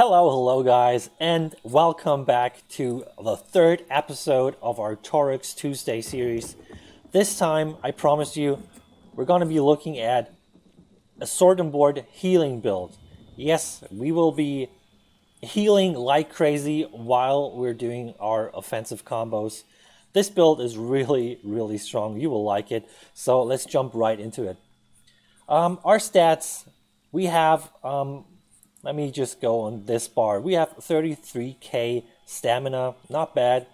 Hello guys, and welcome back to the third episode of our TORUG'S Tuesday series. This time, I promise you, we're going to be looking at a sword and board healing build. Yes, we will be healing like crazy while we're doing our offensive combos. This build is really strong. You will like it. So let's jump right into it. Our stats, we have let me just go on this bar. We have 33k stamina, not bad.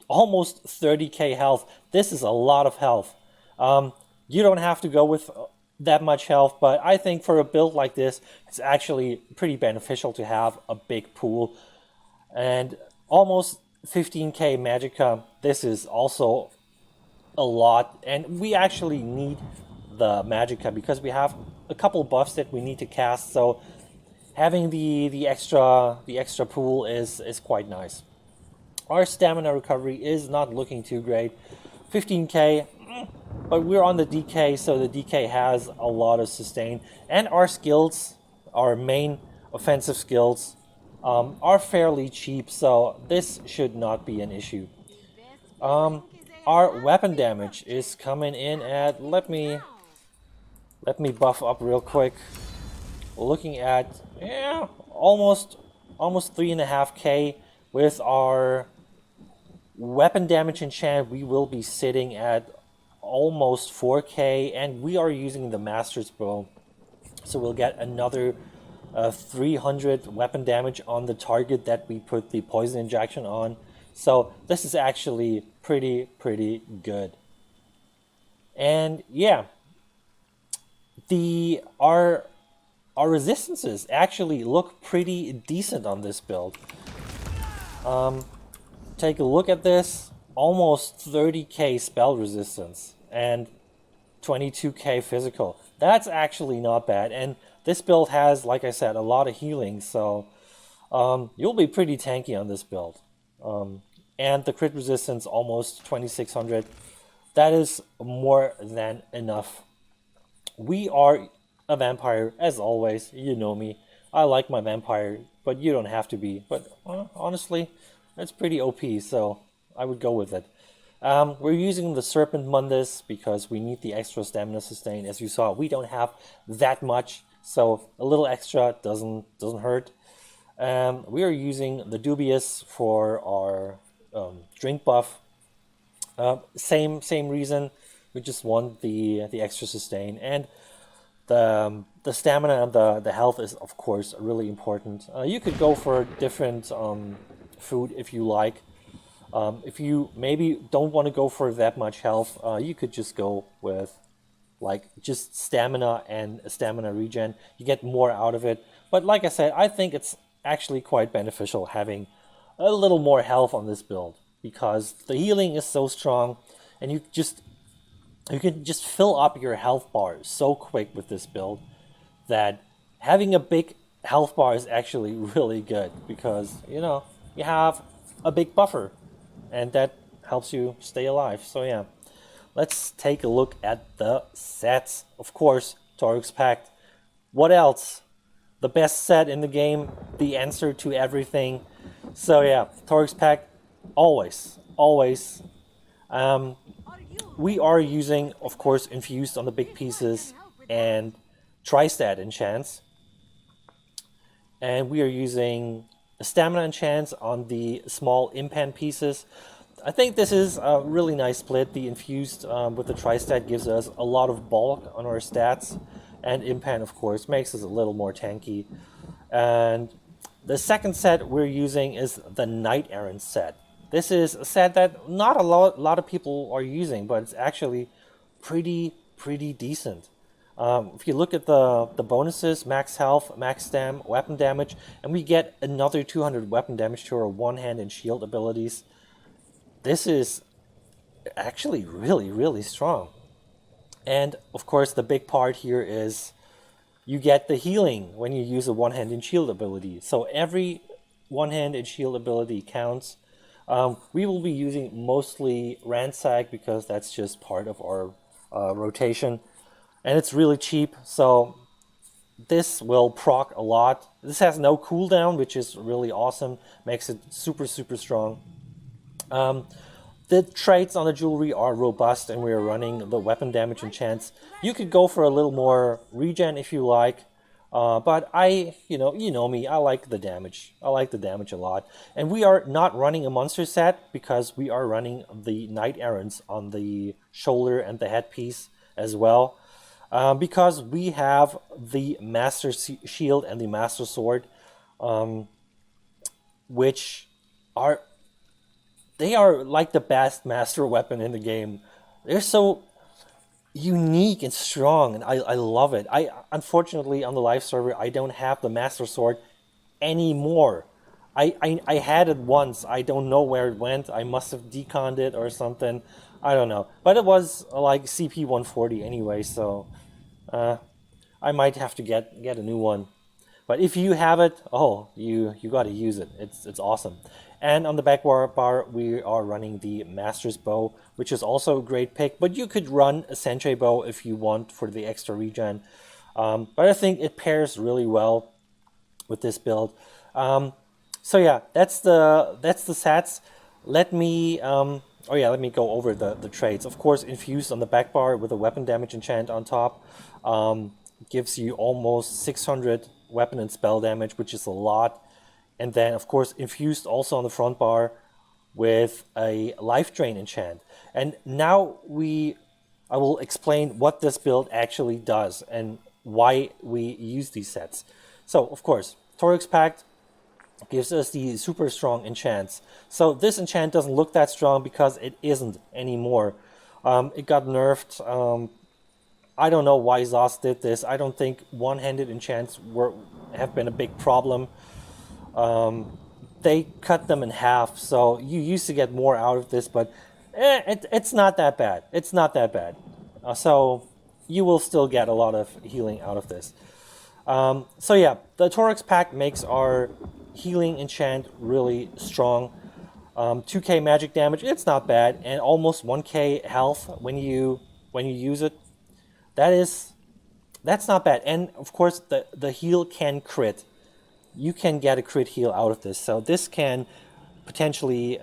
Almost 30k health. This is a lot of health. You don't have to go with that much health, but I think for a build like this, it's actually pretty beneficial to have a big pool. And almost 15k magicka. This is also a lot, and we actually need the magicka because we have a couple buffs that we need to cast, so having the extra pool is quite nice. Our stamina recovery is not looking too great, 15k, but we're on the DK, so the DK has a lot of sustain, and our skills, our main offensive skills, are fairly cheap, so this should not be an issue. Our weapon damage is coming in at, let me buff up real quick. Looking at almost 3.5k. With our weapon damage enchant, we will be sitting at almost 4k, and we are using the Master's Bow, so we'll get another 300 weapon damage on the target that we put the poison injection on. So this is actually pretty good. And yeah, our resistances actually look pretty decent on this build. Take a look at this. Almost 30k spell resistance and 22k physical. That's actually not bad. And this build has, like I said, a lot of healing, so you'll be pretty tanky on this build. And the crit resistance, almost 2600. That is more than enough. We are a vampire, as always. You know me. I like my vampire, but you don't have to be. But honestly, it's pretty OP, so I would go with it. We're using the Serpent Mundus because we need the extra stamina sustain. As you saw, we don't have that much, so a little extra doesn't hurt. We are using the Dubious for our drink buff. Same reason. We just want the extra sustain, and the stamina and the health is of course really important. You could go for different food if you like. If you maybe don't want to go for that much health, you could just go with like just stamina and stamina regen. You get more out of it. But like I said, I think it's actually quite beneficial having a little more health on this build because the healing is so strong, and you can just fill up your health bar so quick with this build that having a big health bar is actually really good because, you know, you have a big buffer and that helps you stay alive. So yeah, let's take a look at the sets. Of course, TORUG'S Pact. What else? The best set in the game, the answer to everything. So yeah, TORUG'S Pact, always. We are using, of course, Infused on the big pieces and Tri-Stat Enchants. And we are using Stamina Enchants on the small impan pieces. I think this is a really nice split. The Infused with the Tri-Stat gives us a lot of bulk on our stats. And impan, of course, makes us a little more tanky. And the second set we're using is the Knight Errant set. This is a set that not a lot of people are using, but it's actually pretty decent. If you look at the bonuses, max health, max stam, weapon damage, and we get another 200 weapon damage to our one-hand and shield abilities. This is actually really strong. And of course, the big part here is you get the healing when you use a one-hand and shield ability. So every one-hand and shield ability counts. We will be using mostly Ransack because that's just part of our rotation. And it's really cheap, so this will proc a lot. This has no cooldown, which is really awesome. Makes it super, super strong. The traits on the jewelry are robust, and we are running the weapon damage enchants. You could go for a little more regen if you like, but you know me, I like the damage. I like the damage a lot. And we are not running a monster set because we are running the Knight Errants on the shoulder and the headpiece as well. Because we have the Master Shield and the Master Sword, which are like the best master weapon in the game. They're so unique and strong, and I love it. Unfortunately on the live server I don't have the Master Sword anymore. I had it once. I don't know where it went. I must have deconned it or something. I don't know. But it was like CP 140 anyway, so I might have to get a new one. But if you have it, you got to use it. It's awesome. And on the back bar, we are running the Master's Bow, which is also a great pick. But you could run a Sentry Bow if you want for the extra regen. But I think it pairs really well with this build. So yeah, that's the stats. Let me let me go over the traits. Of course, infused on the back bar with a weapon damage enchant on top gives you almost 600 weapon and spell damage, which is a lot. And then, of course, infused also on the front bar with a life drain enchant. And now I will explain what this build actually does and why we use these sets. So, of course, TORUG'S Pact gives us the super strong enchants. So this enchant doesn't look that strong because it isn't anymore. It got nerfed. I don't know why ZOS did this. I don't think one-handed enchants have been a big problem. They cut them in half, so you used to get more out of this, but it's not that bad. It's not that bad. So you will still get a lot of healing out of this. So yeah, the TORUG'S Pact makes our healing enchant really strong. 2k magic damage, it's not bad, and almost 1k health when you use it. That's not bad. And of course the heal can crit. You can get a crit heal out of this. So this can potentially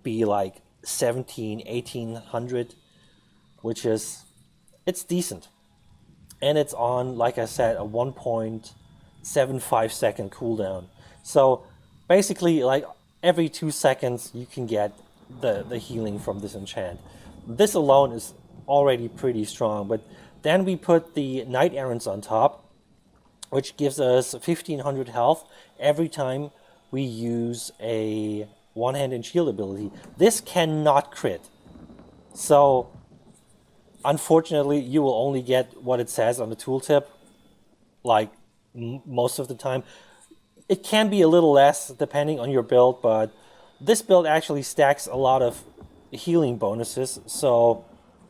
be like 1800, which is, it's decent. And it's on, like I said, a 1.75 second cooldown. So basically, like every 2 seconds, you can get the healing from this enchant. This alone is already pretty strong, but then we put the Knight Errants on top, which gives us 1500 health every time we use a one-handed shield ability. This cannot crit. So unfortunately, you will only get what it says on the tooltip, like most of the time. It can be a little less depending on your build, but this build actually stacks a lot of healing bonuses, so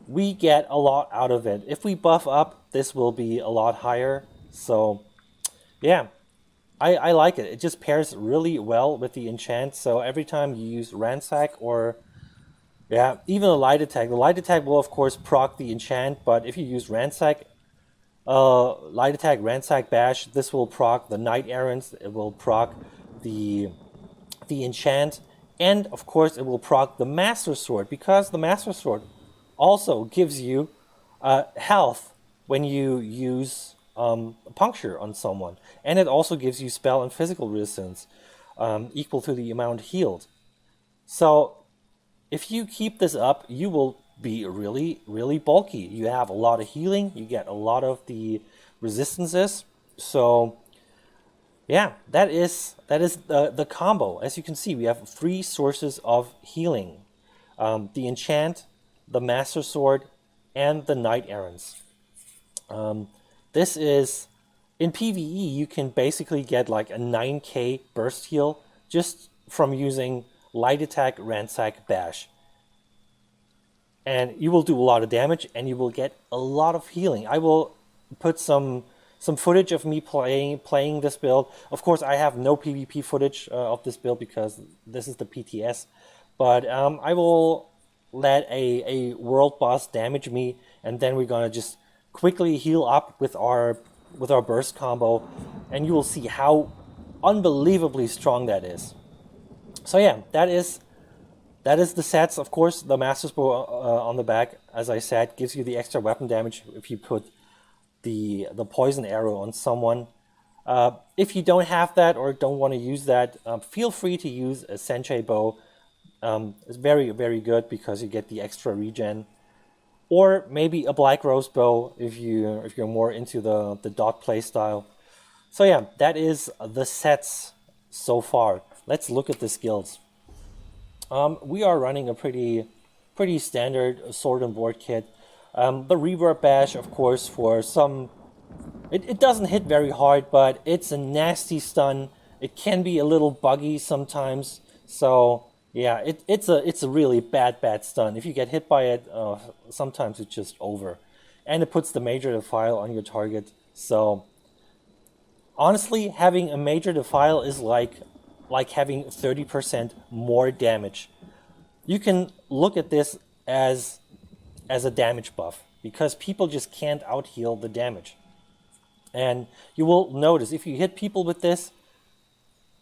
we get a lot out of it. If we buff up, this will be a lot higher. So yeah, I like it. It just pairs really well with the enchant. So every time you use Ransack or even a light attack. The light attack will of course proc the enchant, but if you use Ransack, light attack, Ransack Bash, this will proc the Knight Errants, it will proc the enchant, and of course it will proc the Master Sword, because the Master Sword also gives you health when you use puncture on someone, and it also gives you spell and physical resistance equal to the amount healed. So if you keep this up, you will be really, really bulky. You have a lot of healing, you get a lot of the resistances. So yeah, that is the combo. As you can see, we have 3 sources of healing: the enchant, the Master Sword, and the Knight Errants. This is, in PvE, you can basically get like a 9k burst heal just from using light attack, Ransack, Bash. And you will do a lot of damage, and you will get a lot of healing. I will put some footage of me playing this build. Of course, I have no PvP footage of this build because this is the PTS. But I will let a world boss damage me, and then we're gonna just quickly heal up with our with our burst combo, and you will see how unbelievably strong that is. So yeah, that is the sets. Of course, the Master's Bow on the back, as I said, gives you the extra weapon damage if you put the poison arrow on someone. If you don't have that or don't want to use that, feel free to use a Senchei bow. It's very, very good because you get the extra regen. Or maybe a Black Rose bow if you're more into the dot play style. So yeah, that is the sets so far. Let's look at the skills. We are running a pretty standard sword and board kit. The reverb bash, of course, for some, it doesn't hit very hard, but it's a nasty stun. It can be a little buggy sometimes. So yeah, it's a really bad stun. If you get hit by it, sometimes it's just over, and it puts the major defile on your target. So honestly, having a major defile is like having 30% more damage. You can look at this as a damage buff because people just can't out heal the damage. And you will notice if you hit people with this,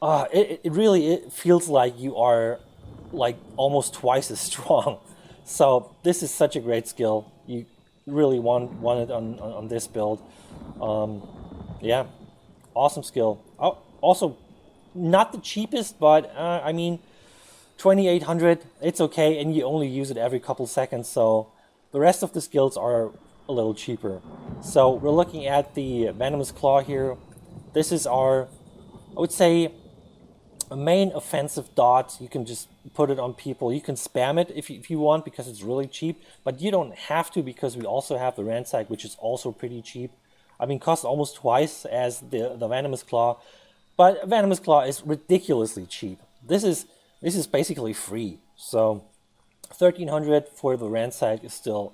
it really feels like you are like almost twice as strong. So this is such a great skill. You really want it on this build. Yeah, awesome skill. Also, not the cheapest, but I mean, 2800, it's okay, and you only use it every couple seconds. So the rest of the skills are a little cheaper. So we're looking at the Venomous Claw here. This is our, I would say, a main offensive dot. You can just put it on people. You can spam it if you want because it's really cheap, but you don't have to because we also have the Ransack, which is also pretty cheap. I mean, costs almost twice as the Venomous Claw, but Venomous Claw is ridiculously cheap. This is basically free. So 1300 for the Ransack is still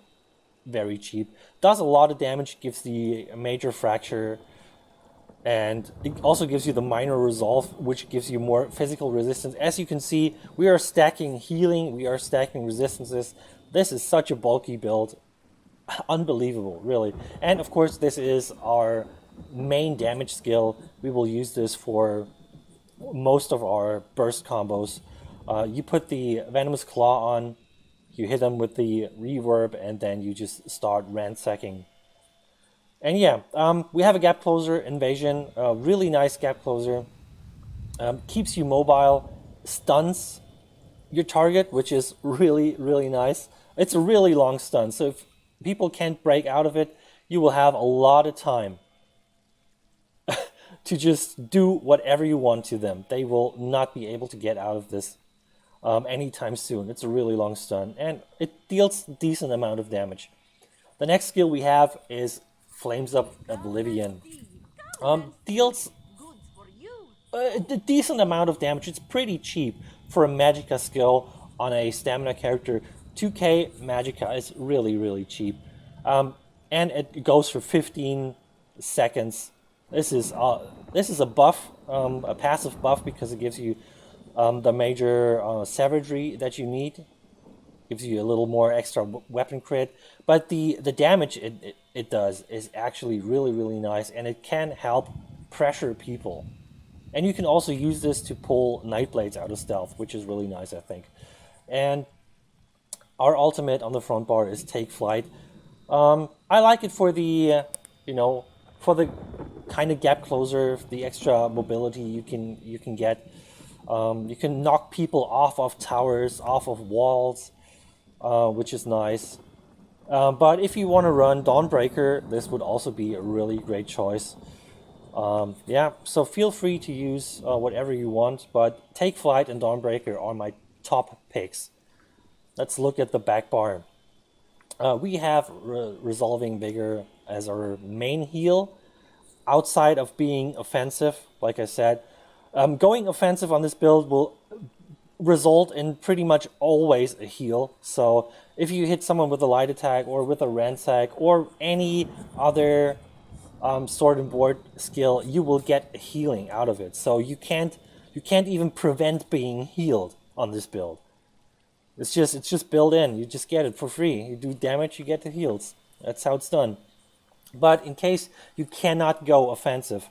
very cheap. Does a lot of damage, gives the major fracture, and it also gives you the minor resolve, which gives you more physical resistance. As you can see, we are stacking healing, we are stacking resistances. This is such a bulky build. Unbelievable, really. And of course, this is our main damage skill. We will use this for most of our burst combos. You put the Venomous Claw on, you hit them with the reverb, and then you just start ransacking. And yeah, we have a gap closer invasion, really nice gap closer. Keeps you mobile, stuns your target, which is really, really nice. It's a really long stun, so if people can't break out of it, you will have a lot of time to just do whatever you want to them. They will not be able to get out of this anytime soon. It's a really long stun, and it deals a decent amount of damage. The next skill we have is Flames Up Oblivion. Deals a decent amount of damage. It's pretty cheap for a Magicka skill on a stamina character. 2k Magicka is really, really cheap. And it goes for 15 seconds. This is a buff, a passive buff, because it gives you the major savagery that you need. Gives you a little more extra weapon crit. But the damage it does is actually really, really nice, and it can help pressure people. And you can also use this to pull Nightblades out of stealth, which is really nice, I think. And our ultimate on the front bar is Take Flight. I like it for the, for the kind of gap closer, the extra mobility you can get. You can knock people off of towers, off of walls, which is nice. But if you want to run Dawnbreaker, this would also be a really great choice. Yeah, so feel free to use whatever you want, but Take Flight and Dawnbreaker are my top picks. Let's look at the back bar. We have Resolving Vigor as our main heal. Outside of being offensive, like I said, going offensive on this build will result in pretty much always a heal. So if you hit someone with a light attack or with a ransack or any other sword and board skill, you will get a healing out of it. So you can't even prevent being healed on this build. It's just built in. You just get it for free. You do damage, you get the heals. That's how it's done. But in case you cannot go offensive,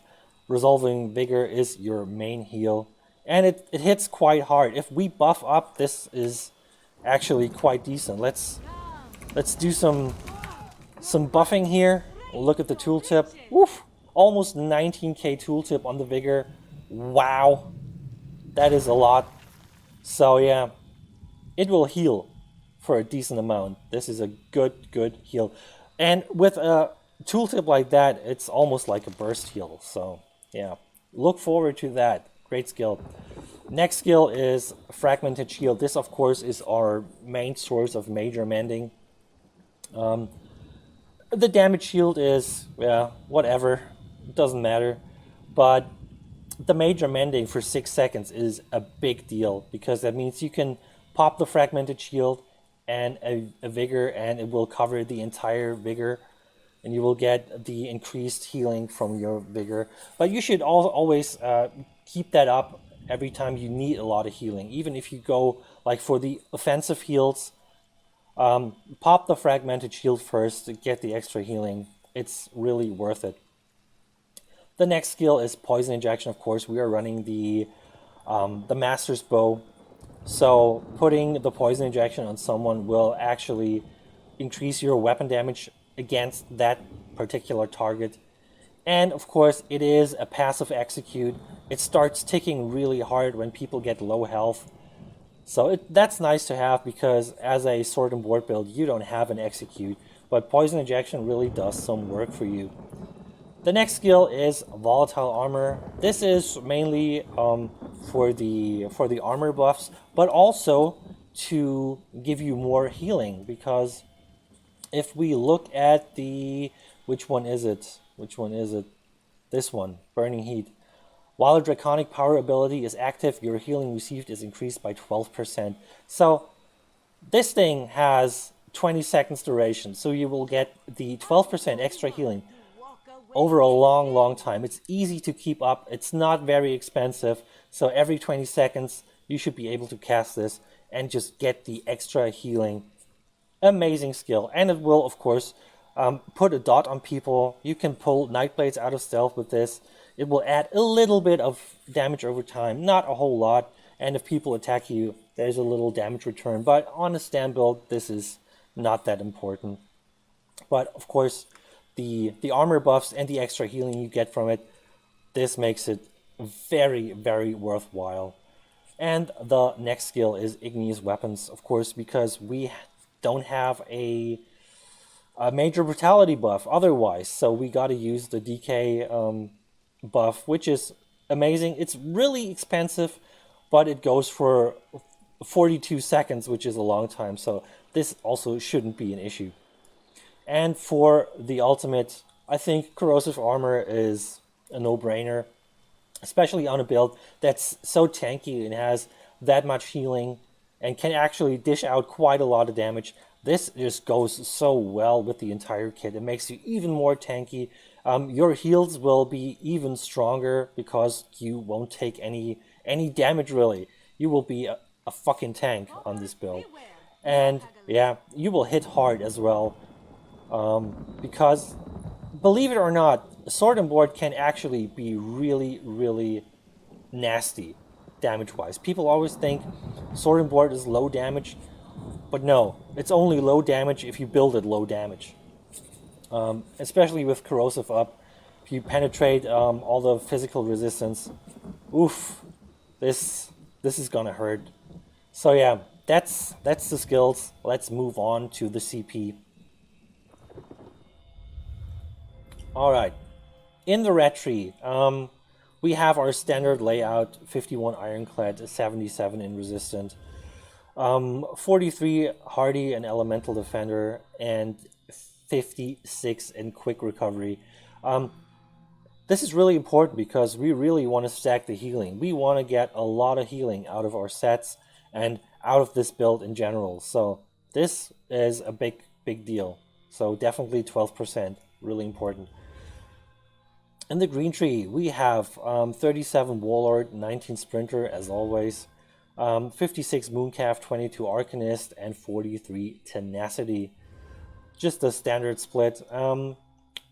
Resolving Vigor is your main heal. And it hits quite hard. If we buff up, this is actually quite decent. Let's do some buffing here. Look at the tooltip. Woof! Almost 19k tooltip on the Vigor. Wow. That is a lot. So yeah, it will heal for a decent amount. This is a good heal. And with a tooltip like that, it's almost like a burst heal. So yeah, look forward to that. Great skill. Next skill is Fragmented Shield. This, of course, is our main source of major mending. The damage shield is, yeah, whatever. It doesn't matter. But the major mending for 6 seconds is a big deal, because that means you can pop the Fragmented Shield and a Vigor, and it will cover the entire Vigor, and you will get the increased healing from your Vigor. But you should always keep that up every time you need a lot of healing. Even if you go like for the offensive heals, pop the Fragmented Shield first to get the extra healing. It's really worth it. The next skill is Poison Injection. Of course, we are running the Master's Bow. So putting the Poison Injection on someone will actually increase your weapon damage against that particular target. And of course, it is a passive execute. It starts ticking really hard when people get low health. So that's nice to have, because as a sword and board build, you don't have an execute. But Poison Injection really does some work for you. The next skill is Volatile Armor. This is mainly for the armor buffs, but also to give you more healing, because if we look at the... Which one is it? This one, Burning Heat. While a Draconic Power ability is active, your healing received is increased by 12%. So this thing has 20 seconds duration, so you will get the 12% extra healing over a long time. It's easy to keep up. It's not very expensive. So every 20 seconds, you should be able to cast this and just get the extra healing. Amazing skill. And it will, of course, put a dot on people. You can pull Nightblades out of stealth with this. It will add a little bit of damage over time, not a whole lot. And if people attack you, there's a little damage return. But on a stand build, this is not that important. But of course, the armor buffs and the extra healing you get from it, this makes it very worthwhile. And the next skill is Igneous Weapons, of course, because we don't have a major brutality buff otherwise, so we got to use the DK buff, which is amazing. It's really expensive, but it goes for 42 seconds, which is a long time, so this also shouldn't be an issue. And for the ultimate, I think Corrosive Armor is a no-brainer, especially on a build that's so tanky and has that much healing and can actually dish out quite a lot of damage. This just goes so well with the entire kit. It makes you even more tanky. Your heals will be even stronger because you won't take any damage, really. You will be a fucking tank on this build. And yeah, you will hit hard as well. Because, believe it or not, sword and board can actually be really nasty damage-wise. People always think sword and board is low damage, but no, it's only low damage if you build it low damage. Especially with corrosive up, if you penetrate all the physical resistance, oof, this is gonna hurt. So yeah, that's the skills. Let's move on to the CP. Alright, in the red tree, we have our standard layout, 51 Ironclad, 77 in Resistant, 43 Hardy and Elemental Defender, and 56 in Quick Recovery. This is really important because we really want to stack the healing. We want to get a lot of healing out of our sets and out of this build in general. So this is a big deal. So definitely 12%, really important. In the green tree, we have 37 Warlord, 19 Sprinter, as always, 56 Mooncalf, 22 Arcanist, and 43 Tenacity. Just a standard split.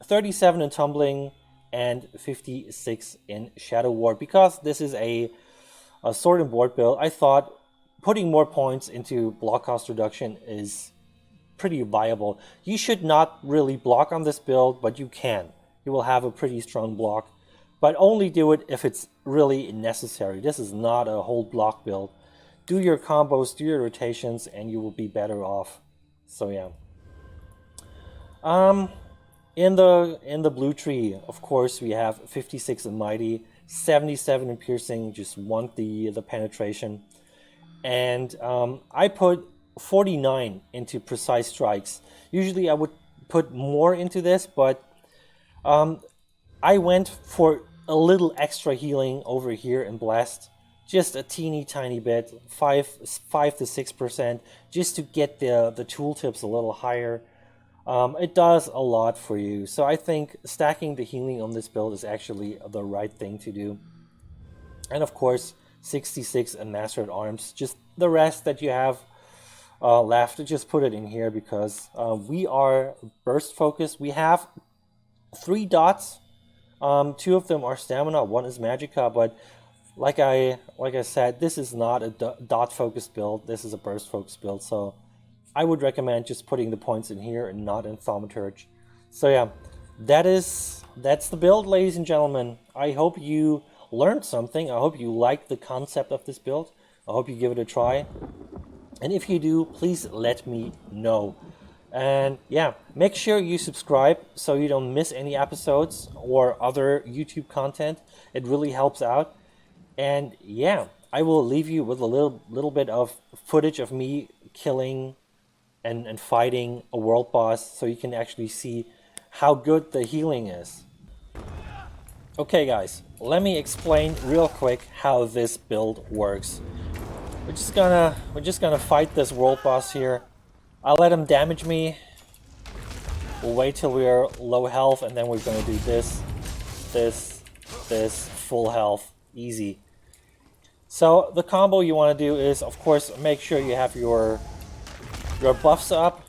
37 in tumbling, and 56 in Shadow Ward. Because this is a sword and board build, I thought putting more points into block cost reduction is pretty viable. You should not really block on this build, but you can. You will have a pretty strong block, but only do it if it's really necessary. This is not a whole block build. Do your combos, do your rotations, and you will be better off. So yeah. In the blue tree, of course, we have 56 in mighty, 77 in piercing. Just want the penetration, and I put 49 into precise strikes. Usually I would put more into this, but I went for a little extra healing over here in blessed, just a teeny tiny bit, 5 to 6%, just to get the tooltips a little higher. It does a lot for you, so I think stacking the healing on this build is actually the right thing to do. And of course, 66 and Master at Arms. Just the rest that you have left, just put it in here because we are burst focused. We have 3 dots. 2 of them are stamina, 1 is magicka, but like I said, this is not a dot focused build. This is a burst focused build, so I would recommend just putting the points in here and not in Thaumaturge. So yeah, that's the build, ladies and gentlemen. I hope you learned something. I hope you liked the concept of this build. I hope you give it a try. And if you do, please let me know. And yeah, make sure you subscribe so you don't miss any episodes or other YouTube content. It really helps out. And yeah, I will leave you with a little bit of footage of me killing and fighting a world boss so you can actually see how good the healing is. Okay guys, let me explain real quick how this build works. We're just gonna fight this world boss here. I'll let him damage me. We'll wait till we're low health, and then we're gonna do this, full health, easy. So the combo you want to do is, of course, make sure you have your buffs up,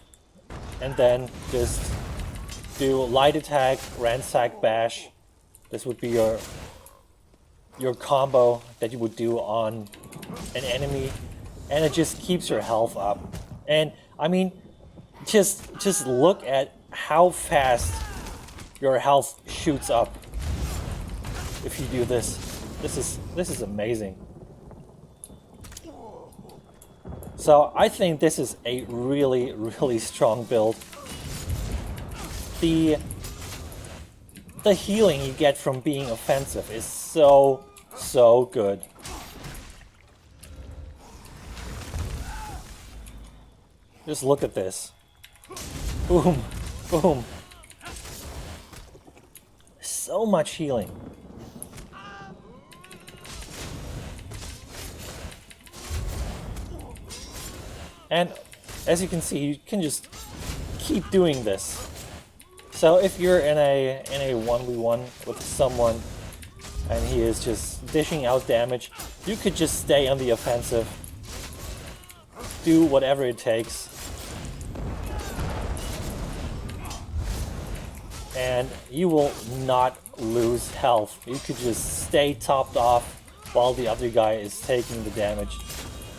and then just do light attack, ransack, bash. This would be your combo that you would do on an enemy, and it just keeps your health up. And I mean, just look at how fast your health shoots up if you do this. This is amazing. So I think this is a really, really strong build. The healing you get from being offensive is so good. Just look at this. Boom, boom. So much healing. And as you can see, you can just keep doing this. So if you're in a 1v1 with someone and he is just dishing out damage, you could just stay on the offensive. Do whatever it takes. And you will not lose health. You could just stay topped off while the other guy is taking the damage.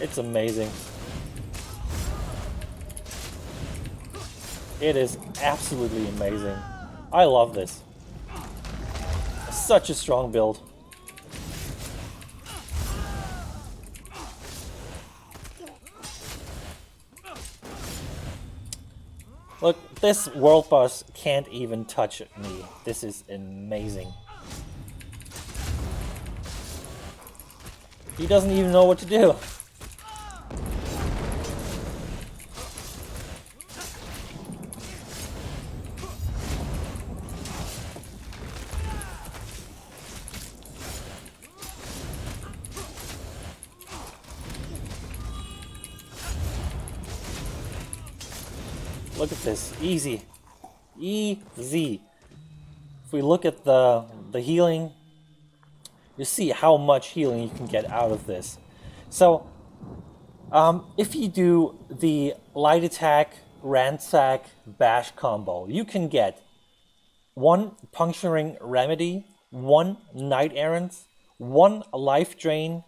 It's amazing. It is absolutely amazing. I love this. Such a strong build. Look, this world boss can't even touch me. This is amazing. He doesn't even know what to do. Look at this, easy, easy. If we look at the healing, you see how much healing you can get out of this. So, if you do the light attack, ransack, bash combo, you can get 1 Puncturing Remedy, 1 Knight Errant, 1 Life Drain,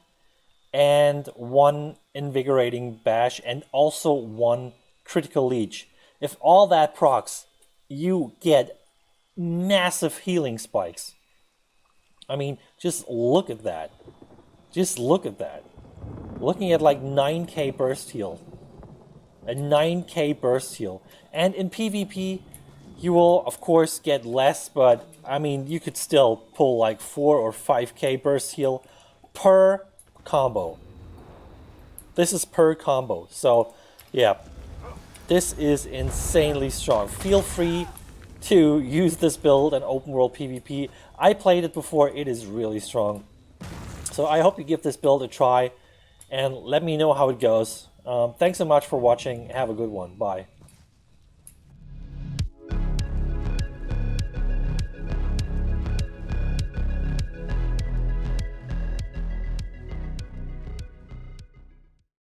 and 1 Invigorating Bash, and also 1 Critical Leech. If all that procs, you get massive healing spikes. I mean, just look at that. Just look at that. Looking at like 9k burst heal. A 9k burst heal. And in PvP, you will of course get less, but I mean, you could still pull like 4 or 5k burst heal per combo. This is per combo. So, yeah. This is insanely strong. Feel free to use this build in open world PvP. I played it before. It is really strong. So I hope you give this build a try and let me know how it goes. Thanks so much for watching. Have a good one. Bye.